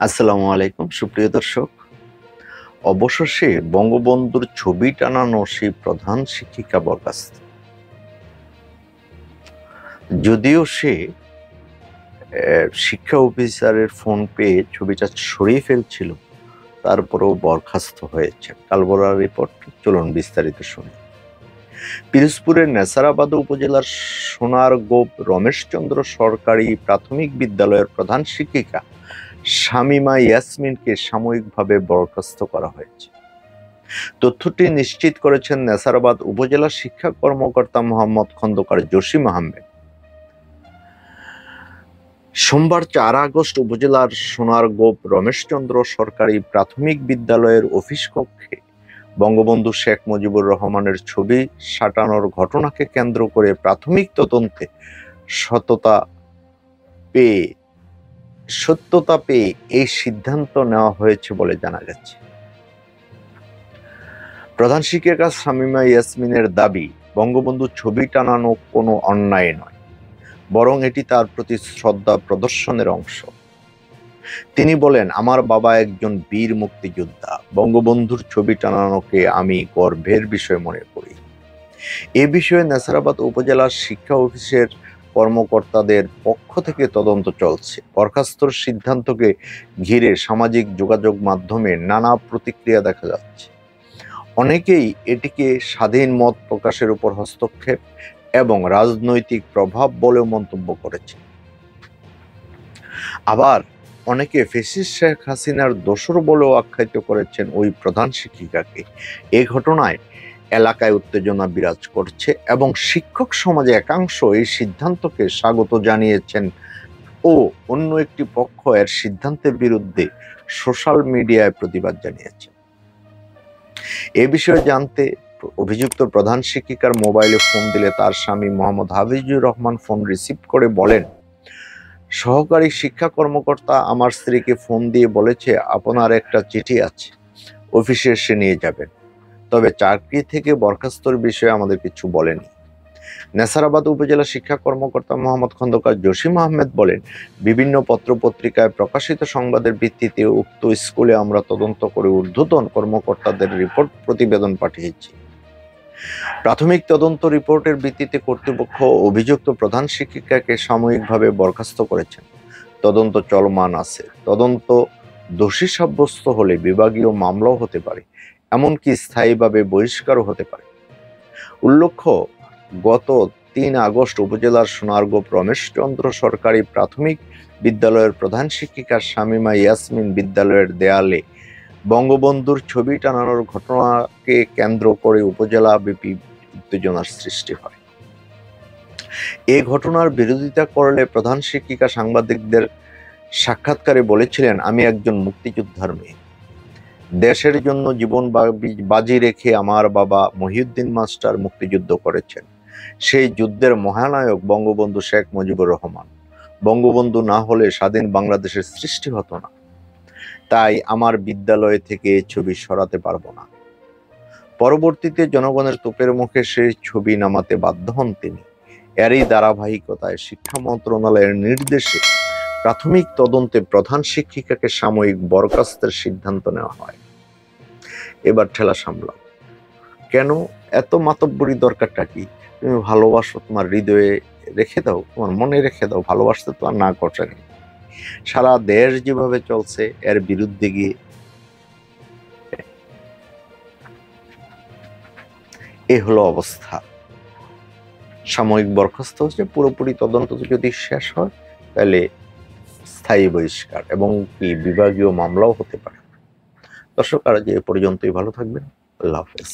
আসসালামু আলাইকুম সুপ্রিয় দর্শক। অবশেষে বঙ্গবন্ধুর ছবি টানানো সেই প্রধান শিক্ষিকা বরখাস্ত। যদিও সে শিক্ষা অফিসারের ফোন পেয়ে ছবিটা সরিয়ে ফেলছিল, তারপরেও বরখাস্ত হয়েছে। কালবরার রিপোর্ট, চলুন বিস্তারিত শুনি। পিরোজপুরের নেসারাবাদ উপজেলার সোনারগোপ রমেশচন্দ্র সরকারি প্রাথমিক বিদ্যালয়ের প্রধান শিক্ষিকা শামীমা ইয়াসমিনকে সাময়িকভাবে বরখাস্ত করা হয়েছে। তথ্যটি নিশ্চিত করেছেন নেসারাবাদ উপজেলা শিক্ষা কর্মকর্তা মোহাম্মদ খন্দকার জসিম আহমেদ। সোমবার 4 আগস্ট উপজেলার সোনারগোপ রমেশচন্দ্র সরকারি প্রাথমিক বিদ্যালয়ের অফিস কক্ষে বঙ্গবন্ধু শেখ মুজিবুর রহমানের ছবি সাঁটানোর ঘটনাকে কেন্দ্র করে প্রাথমিক তদন্তে সত্যতা পেয়ে এই সিদ্ধান্ত নেওয়া হয়েছে বলে জানা গেছে। প্রধান শিক্ষিকা শামীমা ইয়াসমিনের দাবি, বঙ্গবন্ধু ছবি টানানো কোনো অন্যায় নয়, বরং এটি তার প্রতি শ্রদ্ধা প্রদর্শনের অংশ। তিনি বলেন, আমার বাবা একজন বীর মুক্তিযোদ্ধা, বঙ্গবন্ধুর ছবি টানানোকে আমি গর্বের বিষয় মনে করি। এ বিষয়ে নেসারাবাদ উপজেলার শিক্ষা অফিসের কর্মকর্তাদের পক্ষ থেকে তদন্ত চলছে। বরখাস্তর সিদ্ধান্তকে ঘিরে সামাজিক যোগাযোগ মাধ্যমে নানা প্রতিক্রিয়া দেখা যাচ্ছে। অনেকেই এটিকে স্বাধীন মত প্রকাশের উপর হস্তক্ষেপ এবং রাজনৈতিক প্রভাব বলেও মন্তব্য করেছে। আবার অনেকে ফ্যাসিস্ট শেখ হাসিনার দোসর বলেও আখ্যায়িত করেছেন ওই প্রধান শিক্ষিকাকে। এই ঘটনায় এলাকায় উত্তেজনা বিরাজ করছে এবং শিক্ষক সমাজে একাংশ এই সিদ্ধান্তকে স্বাগত জানিয়েছেন ও অন্য একটি পক্ষ এর সিদ্ধান্তের বিরুদ্ধে সোশ্যাল মিডিয়ায় প্রতিবাদ জানিয়েছে। এ বিষয়ে জানতে অভিযুক্ত প্রধান শিক্ষিকার মোবাইলে ফোন দিলে তার স্বামী মোহাম্মদ হাফিজুর রহমান ফোন রিসিভ করে বলেন, সহকারী শিক্ষা কর্মকর্তা আমার স্ত্রীকে ফোন দিয়ে বলেছে আপনার একটা চিঠি আছে, অফিসে এসে নিয়ে যাবেন, তবে চাকরি থেকে বরখাস্তর বিষয়ে আমাদের কিছু বলেনি। নেসারাবাদ উপজেলা শিক্ষা কর্মকর্তা মোহাম্মদ খন্দকার জসিম আহমেদ বলেন, বিভিন্ন পত্রপত্রিকায় প্রকাশিত সংবাদের ভিত্তিতে উক্ত স্কুলে আমরা তদন্ত করে ঊর্ধ্বতন কর্মকর্তাদের রিপোর্ট প্রতিবেদন পাঠিয়েছি। প্রাথমিক তদন্ত রিপোর্টের ভিত্তিতে কর্তৃপক্ষ অভিযুক্ত প্রধান শিক্ষিকাকে সাময়িকভাবে বরখাস্ত করেছেন। তদন্ত চলমান আছে। তদন্ত দোষী সাব্যস্ত হলে বিভাগীয় মামলাও হতে পারে, এমনকি স্থায়ীভাবে বহিষ্কারও হতে পারে। উল্লেখ্য, গত 3 আগস্ট উপজেলার সোনারগোপ রমেশচন্দ্র সরকারি প্রাথমিক বিদ্যালয়ের প্রধান শিক্ষিকা শামীমা ইয়াসমিন বিদ্যালয়ের দেয়ালে বঙ্গবন্ধুর ছবি টানানোর ঘটনাকে কেন্দ্র করে উপজেলাব্যাপী উত্তেজনার সৃষ্টি হয়। এই ঘটনার বিরোধিতা করলে প্রধান শিক্ষিকা সাংবাদিকদের সাক্ষাৎকারে বলেছিলেন, আমি একজন মুক্তিযোদ্ধার মেয়ে, দেশের জন্য জীবন বাজি রেখে আমার বাবা মহিউদ্দিন মাস্টার মুক্তিযুদ্ধ করেছেন। সেই যুদ্ধের মহানায়ক বঙ্গবন্ধু শেখ মুজিবুর রহমান। বঙ্গবন্ধু না হলে স্বাধীন বাংলাদেশের সৃষ্টি হতো না। তাই আমার বিদ্যালয় থেকে এই ছবি সরাতে পারবো না। পরবর্তীতে জনগণের তোপের মুখে সেই ছবি নামাতে বাধ্য হন তিনি। এরই ধারাবাহিকতায় শিক্ষা মন্ত্রণালয়ের নির্দেশে প্রাথমিক তদন্তে প্রধান শিক্ষিকাকে সাময়িক বরখাস্তের সিদ্ধান্ত নেওয়া হয়। এবার ঠেলা সামলাও। কেন এত মাতব্বরি দরকারটা কি? তুমি ভালোবাসো, তোমার হৃদয়ে রেখে দাও, তোমার মনে রেখে দাও, ভালোবাসতে তো আর না করছে নেই। সারা দেশ যেভাবে চলছে এর বিরুদ্ধে গিয়ে এ হলো অবস্থা। সাময়িক বরখাস্ত হচ্ছে, পুরোপুরি তদন্ত যদি শেষ হয় তাহলে স্থায়ী বহিষ্কার এবং কি বিভাগীয় মামলাও হতে পারে। দর্শক, আজ এ পর্যন্তই। ভালো থাকবেন। আল্লাহ হাফেজ।